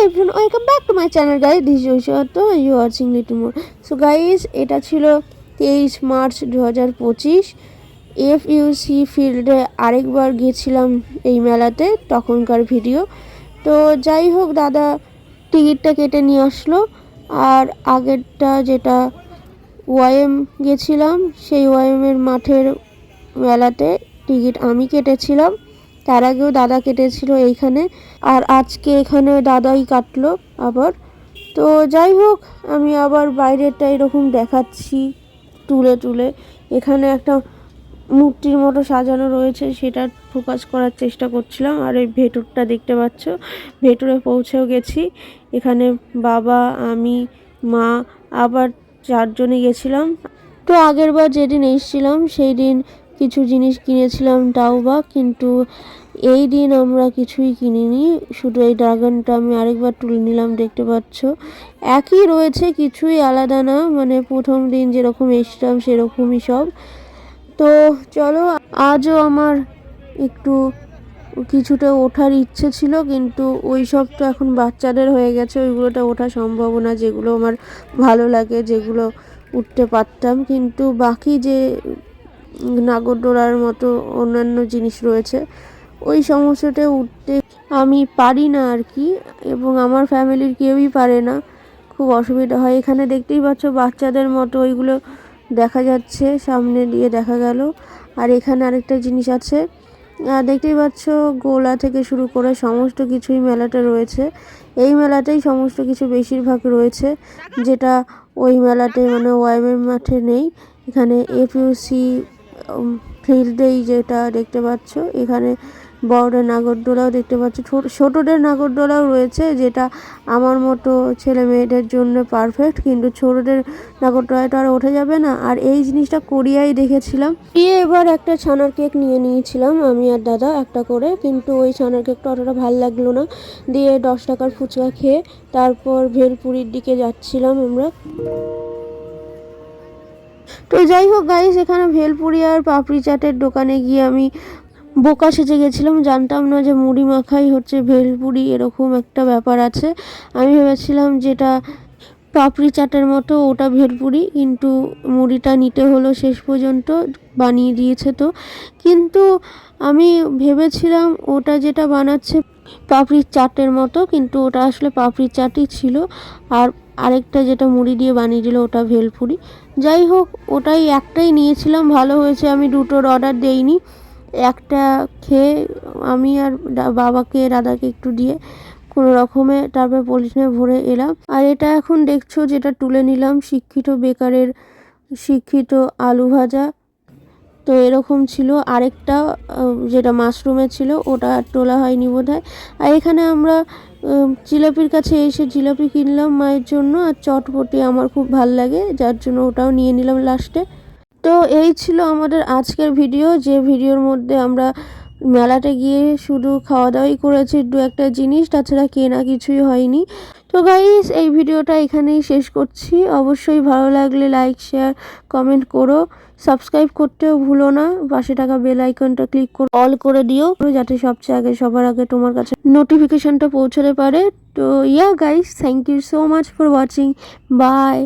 Everyone, welcome back to my channel guys. This is Aishwarya, you watching little more. So guys, এটা ছিল 23 March 2025। এফইউসি ফিল্ডে আরেকবার গিয়েছিলাম এই মেলাতে, তখনকার ভিডিও। তো যাই হোক, দাদা টিকিটটা কেটে নিয়ে আসলো। আর আগেরটা যেটা ওয়াইএম গেছিলাম, সেই ওয়াইএমের মাঠের মেলাতে টিকিট আমি কেটেছিলাম, তার আগেও দাদা কেটেছিল এইখানে। আর আজকে এখানে দাদাই কাটলো আবার। তো যাই হোক, আমি আবার বাইরেটা এরকম দেখাচ্ছি তুলে তুলে। এখানে একটা মূর্তির মতো সাজানো রয়েছে, সেটা ফোকাস করার চেষ্টা করছিলাম। আর এই ভেতরটা দেখতে পাচ্ছ, ভেতরে পৌঁছেও গেছি। এখানে বাবা, আমি, মা, আবার 4 জনই গেছিলাম। তো আগের বার যেদিন এসেছিলাম সেই দিন কিছু জিনিস কিনেছিলাম তাও বা, কিন্তু এই দিন আমরা কিছুই কিনিনি। শুধু এই ড্রাগনটা আমি আরেকবার তুলে নিলাম, দেখতে পাচ্ছ একই রয়েছে, কিছুই আলাদা না। মানে প্রথম দিন যেরকম এসেছিলাম সেরকমই সব। তো চলো, আজও আমার একটু কিছুটা ওঠার ইচ্ছে ছিল, কিন্তু ওই সব তো এখন বাচ্চাদের হয়ে গেছে, ওইগুলোটা ওঠা সম্ভব না। যেগুলো আমার ভালো লাগে, যেগুলো উঠতে পারতাম, কিন্তু বাকি যে নাগরদোলার মতো অন্যান্য জিনিস রয়েছে, ওই সমস্যাটা উঠতে আমি পারি না আর কি, এবং আমার ফ্যামিলির কেউই পারে না, খুব অসুবিধা হয়। এখানে দেখতেই পাচ্ছ বাচ্চাদের মতো ওইগুলো দেখা যাচ্ছে, সামনে দিয়ে দেখা গেল। আর এখানে আরেকটা জিনিস আছে, দেখতেই পাচ্ছ গোলা থেকে শুরু করে সমস্ত কিছুই মেলাতে রয়েছে। এই মেলাতেই সমস্ত কিছু বেশিরভাগ রয়েছে, যেটা ওই মেলাতে মানে ওয়াইমের মাঠে নেই। এখানে এফইউসি ফিল্ডেই যেটা দেখতে পাচ্ছ, এখানে বড়দের নাগরদোলাও দেখতে পাচ্ছ, ছোটদের নাগরদোলাও রয়েছে, যেটা আমার মতো ছেলে মেয়েদের জন্য পারফেক্ট। কিন্তু ছোটদের নাগরদোলাটা আর ওঠা যাবে না। আর এই জিনিসটা কোরিয়ায় দেখেছিলাম। এবার একটা ছানার কেক নিয়ে নিয়েছিলাম আমি আর দাদা একটা করে, কিন্তু ওই ছানার কেকটা অতটা ভালো লাগলো না। দিয়ে 10 টাকার ফুচকা খেয়ে তারপর ভেলপুরির দিকে যাচ্ছিলাম আমরা। তো যাই হোক গাইস, এখানে ভেলপুরি আর পাপড়ি চাটের দোকানে গিয়ে আমি বোকা সেজে গেছিলাম। জানতাম না যে মুড়ি মাখাই হচ্ছে ভেলপুরি, এরকম একটা ব্যাপার আছে। আমি ভেবেছিলাম যেটা পাপড়ি চাটের মতো ওটা ভেলপুরি, কিন্তু মুড়িটা নিতে হলো শেষ পর্যন্ত, বানিয়ে দিয়েছে তো। কিন্তু আমি ভেবেছিলাম ওটা যেটা বানাচ্ছে পাপড়ির চাটের মতো, কিন্তু ওটা আসলে পাপড়ির চাটই ছিল। আর আরেকটা যেটা মুড়ি দিয়ে বানিয়ে দিল ওটা ভেলপুরি। যাই হোক, ওটাই একটাই নিয়েছিলাম, ভালো হয়েছে আমি দুটোর অর্ডার দেইনি। একটা খেয়ে আমি আর বাবাকে দাদাকে একটু দিয়ে কোনো রকমে তারপর পলিথিনে ভরে এলাম। আর এটা এখন দেখছো যেটা তুলে নিলাম, শিক্ষিত বেকারের শিক্ষিত আলু ভাজা। তো এরকম ছিল আরেকটা, যেটা মাশরুমের ছিল, ওটা তোলা হয়নি বোধহয়। আর এখানে আমরা জিলাপির কাছে এসে জিলাপি কিনলাম মায়ের জন্য। আর চটপটি আমার খুব ভাল লাগে, যার জন্য ওটাও নিয়ে নিলাম লাস্টে। তো এই ছিল আমাদের আজকের ভিডিও, যে ভিডিওর মধ্যে আমরা মেলাতে গিয়ে শুধু খাওয়া দাওয়াই করেছি, দু একটা জিনিস, তাছাড়া কেনা কিছুই হয়নি। তো গাইস, এই ভিডিওটা এখানেই শেষ করছি। অবশ্যই ভালো লাগলে লাইক, শেয়ার, কমেন্ট করো। সাবস্ক্রাইব করতেও ভুলো না, পাশে থাকা বেল আইকনটা ক্লিক করে অল করে দিও, যাতে সবচেয়ে আগে সবার আগে তোমার কাছে নোটিফিকেশনটা পৌঁছাতে পারে। তো yeah guys, thank you so much for watching. By.